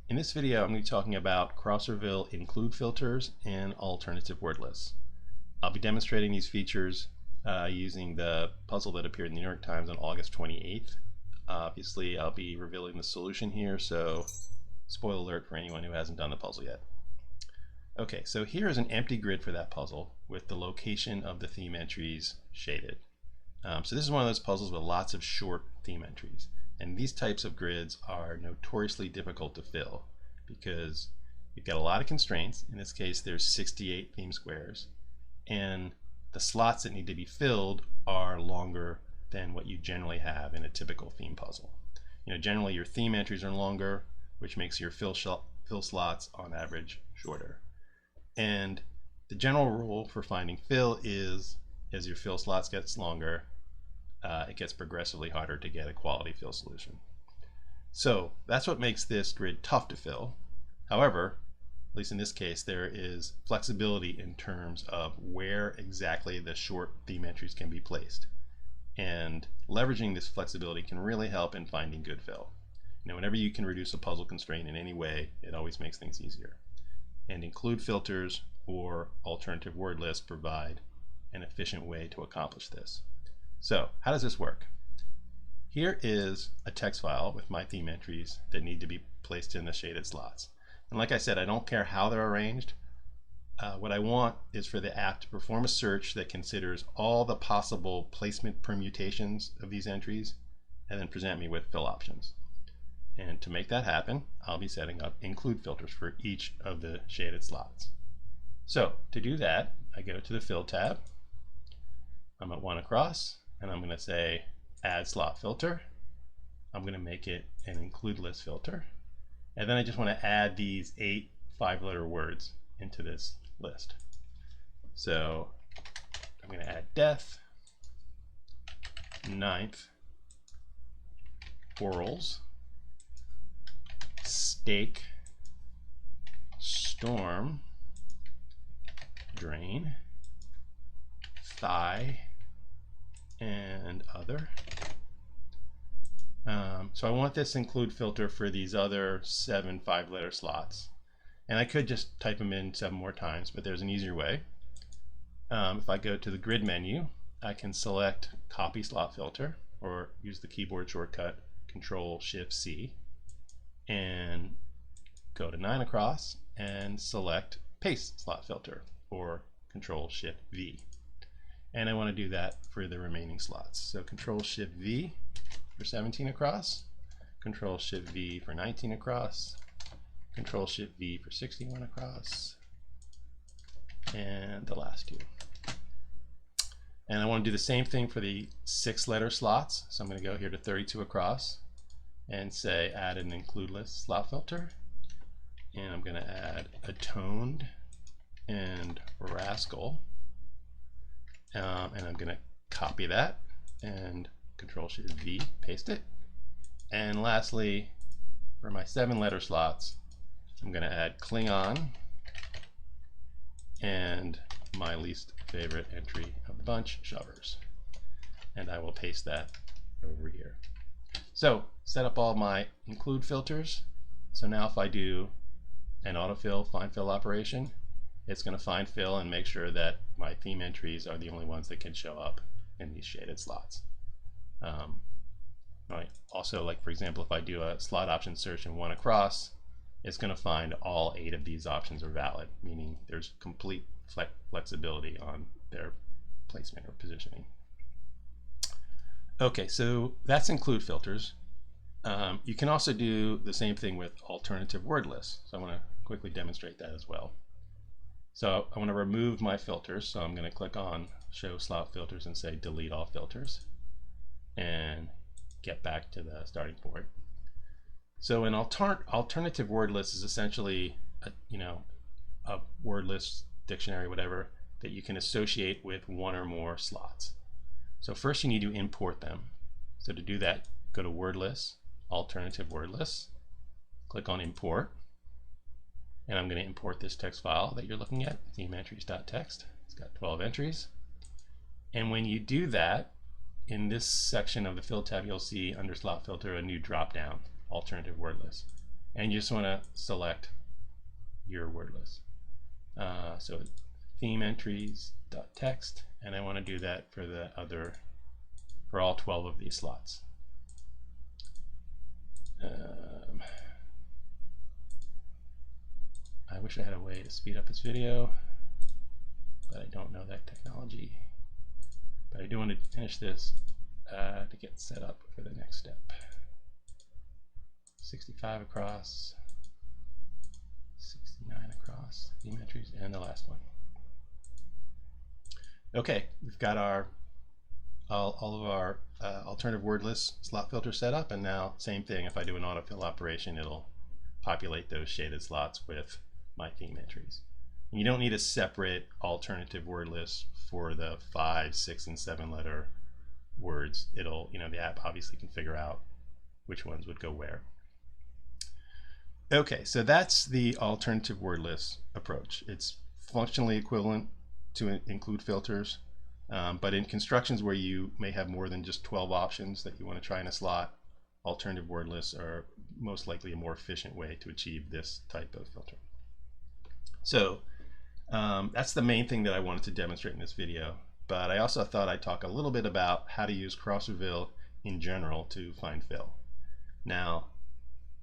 In this video, I'm going to be talking about Crosserville include filters and alternative word lists. I'll be demonstrating these features using the puzzle that appeared in the New York Times on August 28th. Obviously, I'll be revealing the solution here, so spoiler alert for anyone who hasn't done the puzzle yet. Okay, so here is an empty grid for that puzzle with the location of the theme entries shaded. So this is one of those puzzles with lots of short theme entries. And these types of grids are notoriously difficult to fill because you've got a lot of constraints. In this case, there's 68 theme squares, and the slots that need to be filled are longer than what you generally have in a typical theme puzzle. Generally your theme entries are longer, which makes your fill slots on average shorter. And the general rule for finding fill is, as your fill slots gets longer, it gets progressively harder to get a quality fill solution. So that's what makes this grid tough to fill. However, at least in this case, there is flexibility in terms of where exactly the short theme entries can be placed. And leveraging this flexibility can really help in finding good fill. Whenever you can reduce a puzzle constraint in any way, it always makes things easier. And include filters or alternative word lists provide an efficient way to accomplish this. So how does this work? Here is a text file with my theme entries that need to be placed in the shaded slots. And like I said, I don't care how they're arranged. What I want is for the app to perform a search that considers all the possible placement permutations of these entries and then present me with fill options. And to make that happen, I'll be setting up include filters for each of the shaded slots. So to do that, I go to the Fill tab. I'm at 1 across, and I'm going to say add slot filter. I'm going to make it an include list filter. And then I just want to add these 8 5-letter words into this list. So I'm going to add death, 9th, orals, steak, storm, drain, thigh, and other. So I want this include filter for these other 7 5-letter slots. And I could just type them in 7 more times, but there's an easier way. If I go to the grid menu, I can select copy slot filter or use the keyboard shortcut Control-Shift-C and go to 9 across and select paste slot filter or Control-Shift-V. And I want to do that for the remaining slots. So Control-Shift-V for 17 across, Control-Shift-V for 19 across, Control-Shift-V for 61 across, and the last 2. And I want to do the same thing for the 6-letter slots. So I'm going to go here to 32 across and say add an include list slot filter. And I'm going to add atoned and rascal. And I'm going to copy that and Control-Shift-V, paste it. And lastly, for my 7-letter slots, I'm going to add Klingon and my least favorite entry of the bunch, shovers. And I will paste that over here. So set up all my include filters. So now if I do an autofill find fill operation, it's going to find fill and make sure that my theme entries are the only ones that can show up in these shaded slots. Right. Also, like for example, if I do a slot option search in 1 across, it's going to find all 8 of these options are valid, meaning there's complete flexibility on their placement or positioning. Okay, so that's include filters. You can also do the same thing with alternative word lists. So I want to quickly demonstrate that as well. So I want to remove my filters. So I'm going to click on show slot filters and say delete all filters and get back to the starting point. So an alternative word list is essentially a word list, dictionary, whatever, that you can associate with 1 or more slots. So first you need to import them. So to do that, go to word lists, alternative word lists, click on import, and I'm going to import this text file that you're looking at, themeentries.txt. It's got 12 entries. And when you do that, in this section of the fill tab, you'll see under slot filter a new drop down, alternative word list. and you just want to select your word list. So theme entries .text, and I want to do that for all 12 of these slots. I wish I had a way to speed up this video, but I don't know that technology. But I do want to finish this to get set up for the next step. 65 across, 69 across, theme entries, and the last one. Okay, we've got all of our alternative word list slot filter set up, and now same thing, if I do an autofill operation, it'll populate those shaded slots with my theme entries. And you don't need a separate alternative word list for the 5, 6, and 7 letter words. It'll, the app obviously can figure out which ones would go where. Okay, so that's the alternative word list approach. It's functionally equivalent to include filters, but in constructions where you may have more than just 12 options that you want to try in a slot, alternative word lists are most likely a more efficient way to achieve this type of filter. So that's the main thing that I wanted to demonstrate in this video, but I also thought I'd talk a little bit about how to use Crosserville in general to find fill. Now,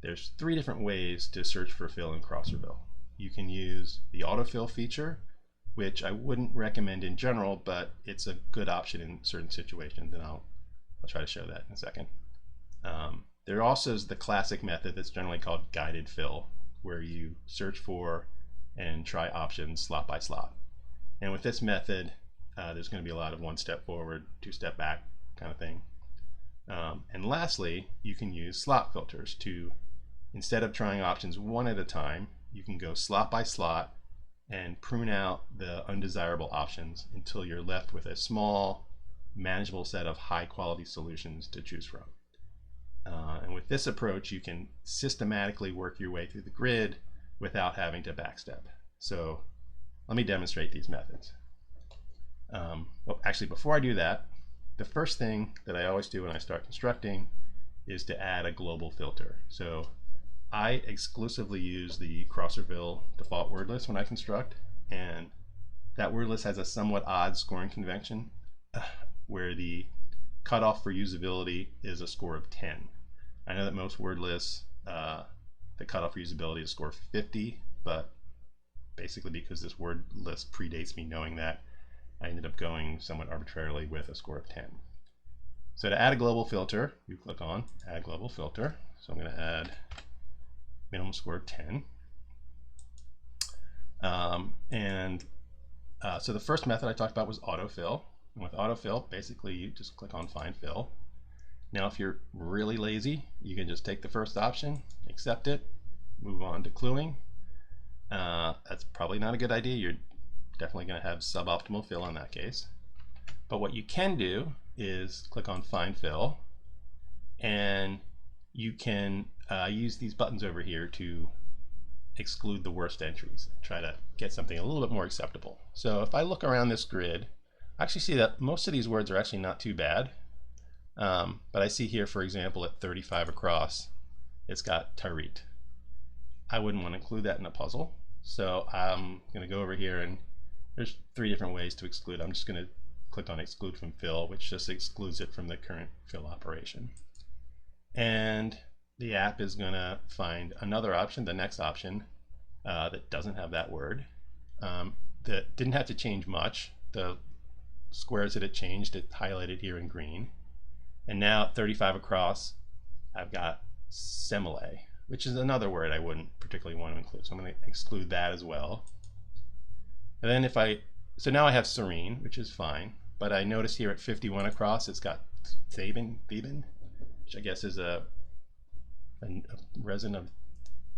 there's 3 different ways to search for fill in Crosserville. You can use the autofill feature, which I wouldn't recommend in general, but it's a good option in certain situations, and I'll try to show that in a second. There also is the classic method that's generally called guided fill, where you search for and try options slot by slot. And with this method, there's going to be a lot of 1 step forward, 2 step back kind of thing. And lastly, you can use slot filters to, instead of trying options 1 at a time, you can go slot by slot and prune out the undesirable options until you're left with a small, manageable set of high quality solutions to choose from. And with this approach, you can systematically work your way through the grid without having to backstep. So let me demonstrate these methods. Well, actually, before I do that, the first thing that I always do when I start constructing is to add a global filter. So I exclusively use the Crosserville default word list when I construct, and that word list has a somewhat odd scoring convention where the cutoff for usability is a score of 10. I know that most word lists, the cutoff for usability is a score of 50, but basically because this word list predates me knowing that, I ended up going somewhat arbitrarily with a score of 10. So to add a global filter, you click on Add Global Filter. So I'm going to add minimum score of 10. So the first method I talked about was autofill. And with autofill, basically you just click on Find Fill. Now if you're really lazy, you can just take the first option, accept it, move on to cluing. That's probably not a good idea. You're definitely going to have suboptimal fill in that case. But what you can do is click on Find Fill, and you can use these buttons over here to exclude the worst entries, try to get something a little bit more acceptable. So if I look around this grid, I actually see that most of these words are actually not too bad. But I see here, for example, at 35 across, it's got Tarit. I wouldn't want to include that in a puzzle. So I'm going to go over here, and there's 3 different ways to exclude. I'm just going to click on Exclude from Fill, which just excludes it from the current fill operation. And the app is going to find another option, the next option, that doesn't have that word. That didn't have to change much. The squares that it changed, it highlighted here in green. And now at 35 across, I've got semele, which is another word I wouldn't particularly want to include. So I'm going to exclude that as well. And then so now I have serene, which is fine. But I notice here at 51 across, it's got Theban, which I guess is a resin of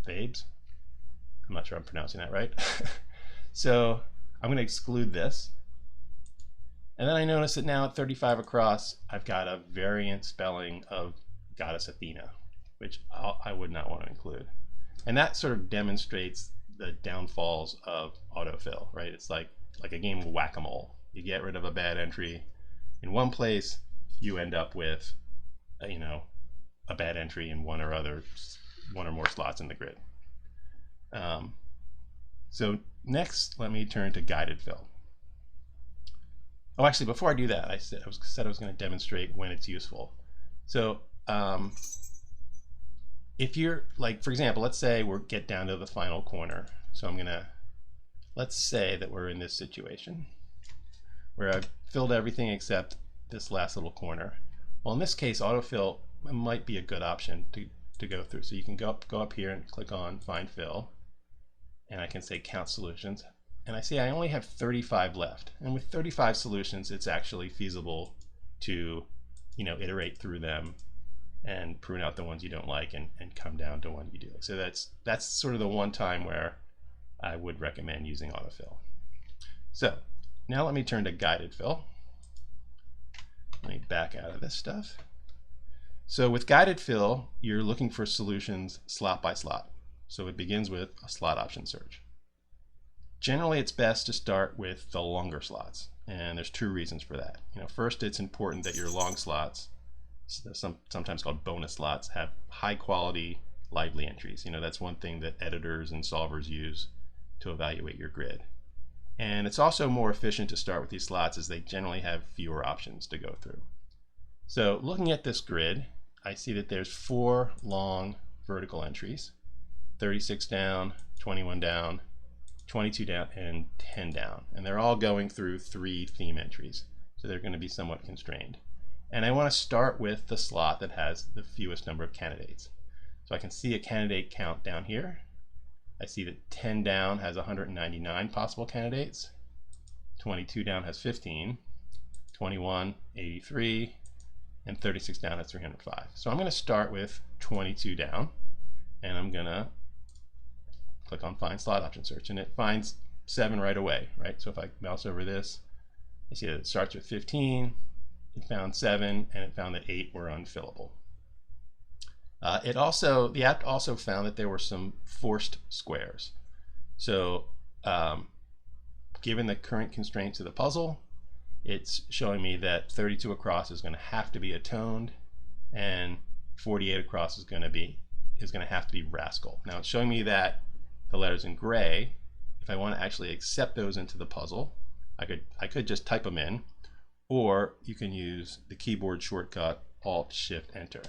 Thebes. I'm not sure I'm pronouncing that right. So I'm going to exclude this. And then I notice that now at 35 across, I've got a variant spelling of Goddess Athena, which I would not want to include. And that sort of demonstrates the downfalls of autofill, right? It's like a game of whack-a-mole. You get rid of a bad entry in one place, you end up with, a bad entry in one or other one or more slots in the grid. So next, let me turn to guided fill. Oh, actually, before I do that, I said I was going to demonstrate when it's useful. So if you're like, for example, let's say we get down to the final corner. So let's say that we're in this situation where I've filled everything except this last little corner. Well, in this case, autofill might be a good option to go through. So you can go up here and click on Find Fill, and I can say Count Solutions. And I see I only have 35 left. And with 35 solutions, it's actually feasible to, iterate through them and prune out the ones you don't like and come down to one you do. So that's sort of the one time where I would recommend using autofill. So now let me turn to guided fill. Let me back out of this stuff. So with guided fill, you're looking for solutions slot by slot. So it begins with a slot option search. Generally, it's best to start with the longer slots, and there's two reasons for that. First, it's important that your long slots, sometimes called bonus slots, have high quality, lively entries. That's one thing that editors and solvers use to evaluate your grid. And it's also more efficient to start with these slots as they generally have fewer options to go through. So looking at this grid, I see that there's 4 long vertical entries, 36 down, 21 down, 22 down, and 10 down. And they're all going through 3 theme entries. So they're going to be somewhat constrained. And I want to start with the slot that has the fewest number of candidates. So I can see a candidate count down here. I see that 10 down has 199 possible candidates. 22 down has 15. 21, 83. And 36 down has 305. So I'm going to start with 22 down. And I'm going to click on Find Slot Option Search, and it finds 7 right away, right? So if I mouse over this, I see that it starts with 15, it found 7, and it found that 8 were unfillable. The app also found that there were some forced squares. So given the current constraints of the puzzle, it's showing me that 32 across is going to have to be atoned, and 48 across is going to have to be Rascal. Now it's showing me that the letters in gray. If I want to actually accept those into the puzzle, I could just type them in, or you can use the keyboard shortcut Alt-Shift-Enter,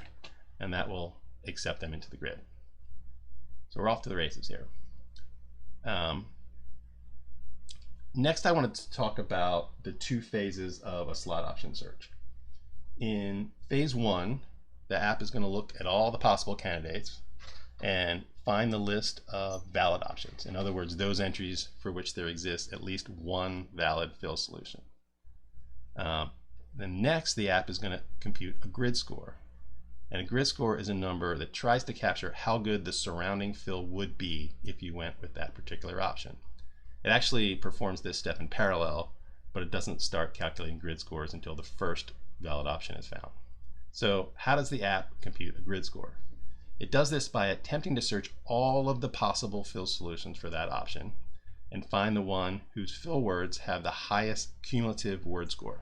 and that will accept them into the grid. So we're off to the races here. Next, I wanted to talk about the 2 phases of a slot option search. In phase 1, the app is going to look at all the possible candidates and find the list of valid options. In other words, those entries for which there exists at least one valid fill solution. Then next, the app is going to compute a grid score. And a grid score is a number that tries to capture how good the surrounding fill would be if you went with that particular option. It actually performs this step in parallel, but it doesn't start calculating grid scores until the first valid option is found. So how does the app compute a grid score? It does this by attempting to search all of the possible fill solutions for that option and find the one whose fill words have the highest cumulative word score.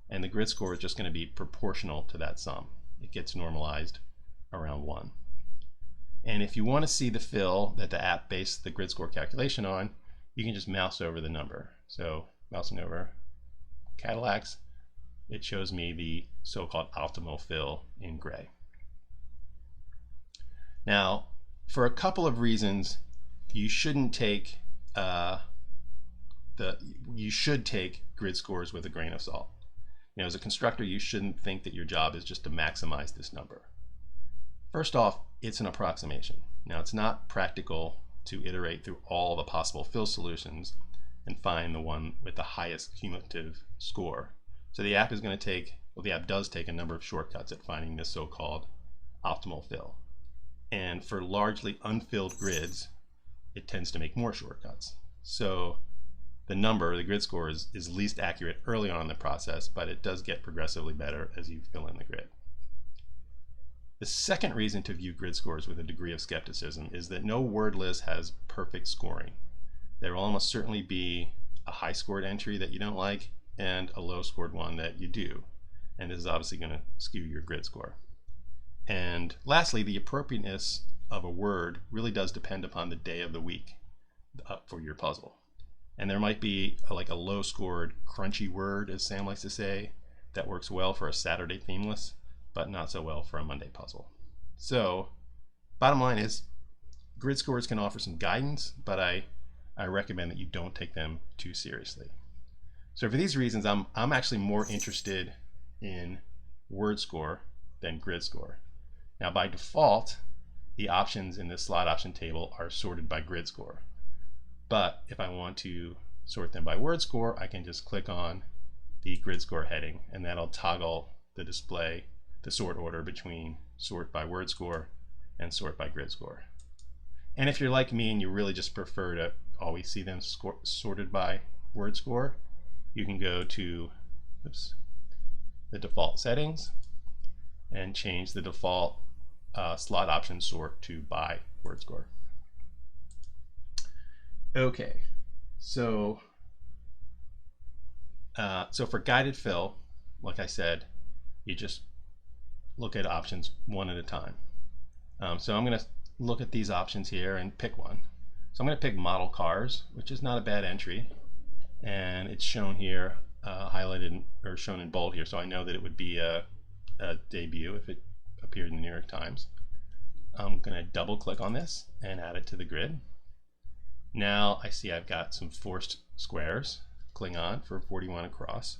And the grid score is just going to be proportional to that sum. It gets normalized around 1. And if you want to see the fill that the app based the grid score calculation on, you can just mouse over the number. So mousing over Cadillacs, it shows me the so-called optimal fill in gray. Now, for a couple of reasons, you shouldn't take you should take grid scores with a grain of salt. As a constructor, you shouldn't think that your job is just to maximize this number. First off, it's an approximation. Now, it's not practical to iterate through all the possible fill solutions and find the one with the highest cumulative score. So the app is going to take, well, the app does take a number of shortcuts at finding this so-called optimal fill. And for largely unfilled grids, it tends to make more shortcuts. So the grid score is least accurate early on in the process, but it does get progressively better as you fill in the grid. The second reason to view grid scores with a degree of skepticism is that no word list has perfect scoring. There will almost certainly be a high scored entry that you don't like and a low scored one that you do. And this is obviously going to skew your grid score. And lastly, the appropriateness of a word really does depend upon the day of the week for your puzzle. And there might be like a low scored crunchy word, as Sam likes to say, that works well for a Saturday themeless, but not so well for a Monday puzzle. So bottom line is grid scores can offer some guidance, but I recommend that you don't take them too seriously. So for these reasons, I'm actually more interested in word score than grid score. Now by default, the options in this slot option table are sorted by grid score. But if I want to sort them by word score, I can just click on the grid score heading, and that'll toggle the display, the sort order between sort by word score and sort by grid score. And if you're like me and you really just prefer to always see them sorted by word score, you can go to the default settings and change the default slot option sort to by word score. Okay, so for guided fill, like I said, you just look at options one at a time. So I'm going to look at these options here and pick one. So I'm going to pick model cars, which is not a bad entry, and it's shown here, highlighted or shown in bold here, so I know that it would be a debut if it appeared in the New York Times. I'm going to double click on this and add it to the grid. Now I see I've got some forced squares, Klingon for 41 across.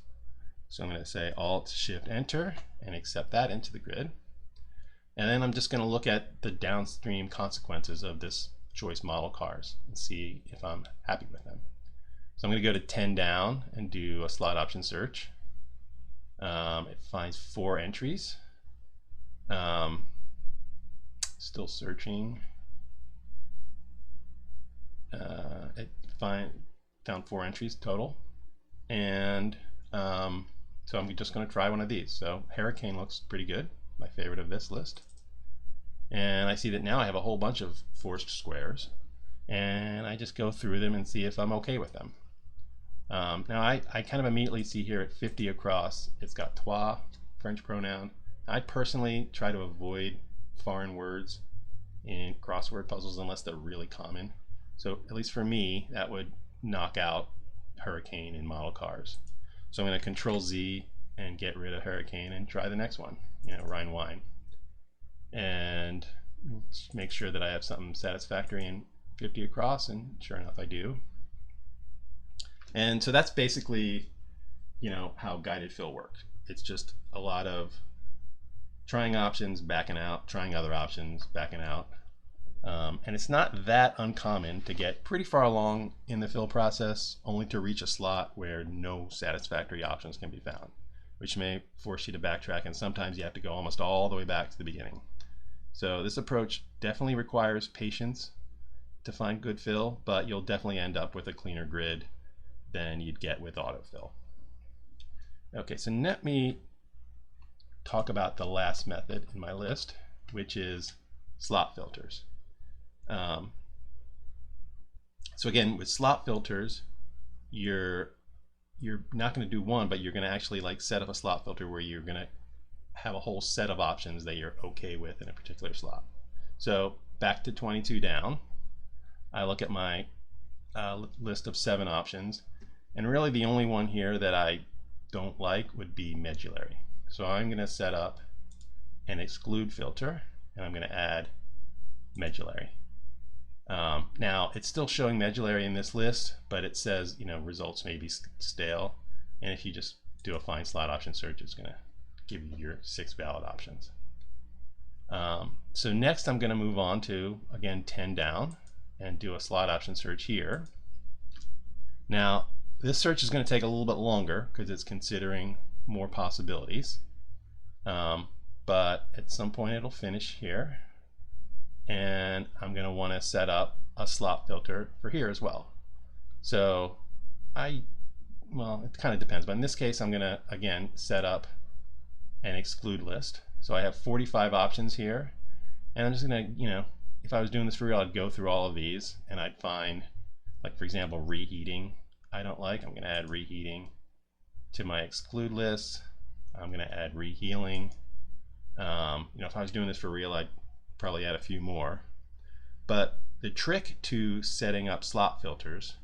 So I'm going to say Alt Shift Enter and accept that into the grid. And then I'm just going to look at the downstream consequences of this choice model cars and see if I'm happy with them. So I'm going to go to 10 down and do a slot option search. It finds 4 entries. Still searching. It found 4 entries total, and so I'm just going to try one of these. So Hurricane looks pretty good, my favorite of this list, and I see that now I have a whole bunch of forced squares, and I just go through them and see if I'm okay with them. Now I kind of immediately see here at 50 across, it's got toi, French pronoun. I personally try to avoid foreign words in crossword puzzles unless they're really common. So at least for me, that would knock out Hurricane in model cars. So I'm going to Control Z and get rid of Hurricane and try the next one, Rhine wine. And make sure that I have something satisfactory in 50 across, and sure enough I do. And so that's basically, how guided fill works. It's just a lot of trying options, backing out, trying other options, backing out. And it's not that uncommon to get pretty far along in the fill process only to reach a slot where no satisfactory options can be found, which may force you to backtrack, and sometimes you have to go almost all the way back to the beginning. So this approach definitely requires patience to find good fill, but you'll definitely end up with a cleaner grid than you'd get with autofill. Okay, so let me talk about the last method in my list, which is slot filters. So again, with slot filters, you're not going to do one, but you're going to actually set up a slot filter where you're going to have a whole set of options that you're okay with in a particular slot. So back to 22 down, I look at my list of 7 options, and really the only one here that I don't like would be medullary. So I'm going to set up an exclude filter, and I'm going to add medullary. Now it's still showing medullary in this list, but it says results may be stale, and if you just do a find slot option search, it's going to give you your 6 valid options. So next I'm going to move on to, again, 10 down and do a slot option search here. Now this search is going to take a little bit longer because it's considering more possibilities, but at some point it'll finish here, and I'm going to want to set up a slot filter for here as well. So well, it kind of depends, but in this case I'm going to again set up an exclude list. So I have 45 options here, and I'm just going to, if I was doing this for real, I'd go through all of these and I'd find, like for example, reheating I don't like. I'm going to add reheating to my exclude list. I'm going to add rehealing. If I was doing this for real, I'd probably add a few more. But the trick to setting up slot filters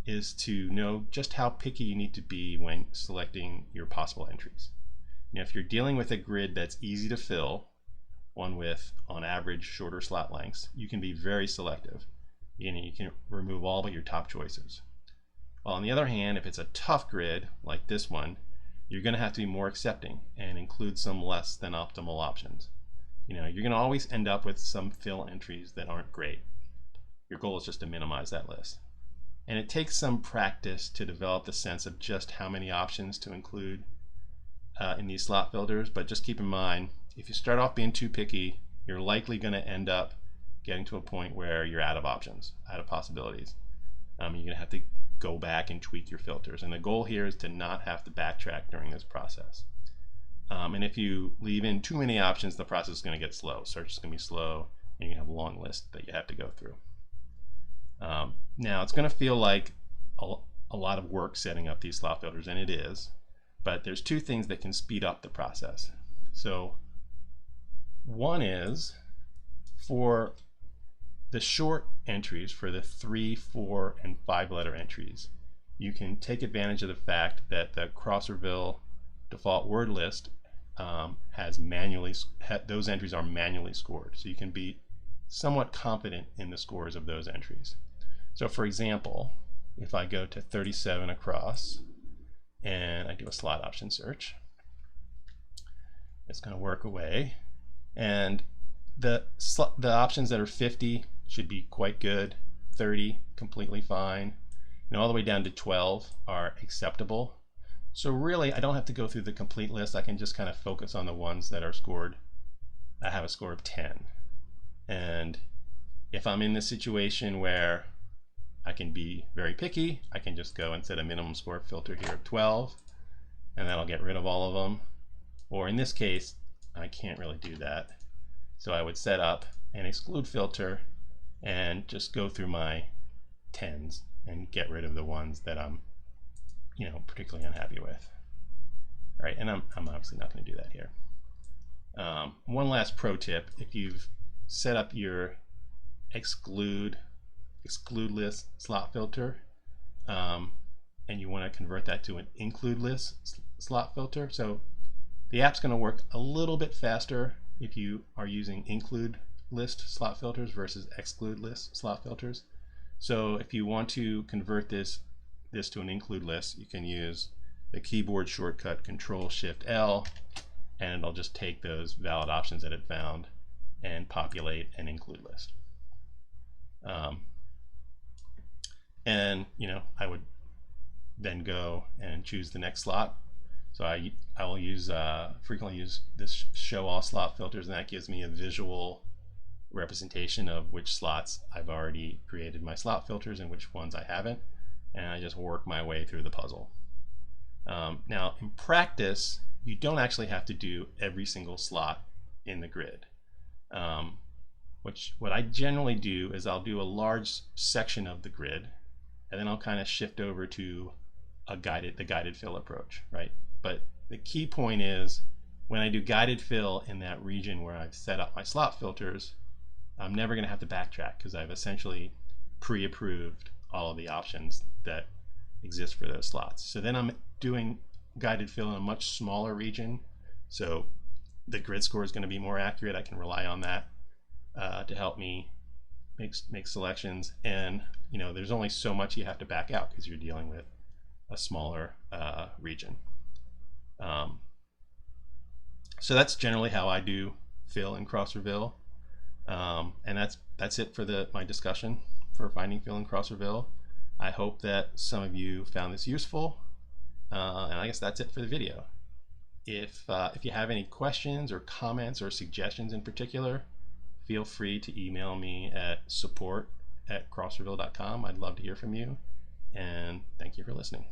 is to know just how picky you need to be when selecting your possible entries. Now, if you're dealing with a grid that's easy to fill, one with, on average, shorter slot lengths, you can be very selective. You can remove all but your top choices. While on the other hand, if it's a tough grid like this one, you're going to have to be more accepting and include some less than optimal options. You're going to always end up with some fill entries that aren't great. Your goal is just to minimize that list. And it takes some practice to develop the sense of just how many options to include in these slot filters, but just keep in mind, if you start off being too picky, you're likely going to end up getting to a point where you're out of options, out of possibilities. You're going to have to go back and tweak your filters, and the goal here is to not have to backtrack during this process. And if you leave in too many options, the process is going to get slow. Search is going to be slow, and you have a long list that you have to go through. Now, it's going to feel like a lot of work setting up these slot filters, and it is, but there's two things that can speed up the process. So one is for the short entries, for the 3, 4, and 5 letter entries, you can take advantage of the fact that the Crosserville default word list those entries are manually scored. So you can be somewhat confident in the scores of those entries. So for example, if I go to 37 across and I do a slot option search, it's going to work away, and the options that are 50 should be quite good, 30 completely fine, and all the way down to 12 are acceptable. So really, I don't have to go through the complete list. I can just kind of focus on the ones that are scored. I have a score of 10. And if I'm in this situation where I can be very picky, I can just go and set a minimum score filter here of 12, and that'll get rid of all of them. Or in this case, I can't really do that. So I would set up an exclude filter and just go through my 10s and get rid of the ones that I'm particularly unhappy with. All right, and I'm obviously not going to do that here. One last pro tip: if you've set up your exclude list slot filter and you want to convert that to an include list slot filter, so the app's going to work a little bit faster if you are using include list slot filters versus exclude list slot filters. So if you want to convert this to an include list, you can use the keyboard shortcut Control-Shift-L, and it'll just take those valid options that it found and populate an include list. And I would then go and choose the next slot. So I will frequently use this show all slot filters, and that gives me a visual representation of which slots I've already created my slot filters and which ones I haven't, and I just work my way through the puzzle. Now in practice, you don't actually have to do every single slot in the grid. What I generally do is I'll do a large section of the grid, and then I'll kind of shift over to the guided fill approach, right? But the key point is, when I do guided fill in that region where I've set up my slot filters, I'm never going to have to backtrack because I've essentially pre-approved all of the options that exist for those slots. So then I'm doing guided fill in a much smaller region, so the grid score is going to be more accurate. I can rely on that to help me make selections, and there's only so much you have to back out because you're dealing with a smaller region. So that's generally how I do fill in Crosserville, and that's it for my discussion for finding fill in Crosserville. I hope that some of you found this useful, and I guess that's it for the video. If you have any questions or comments or suggestions in particular, feel free to email me at support@crosserville.com. I'd love to hear from you, and thank you for listening.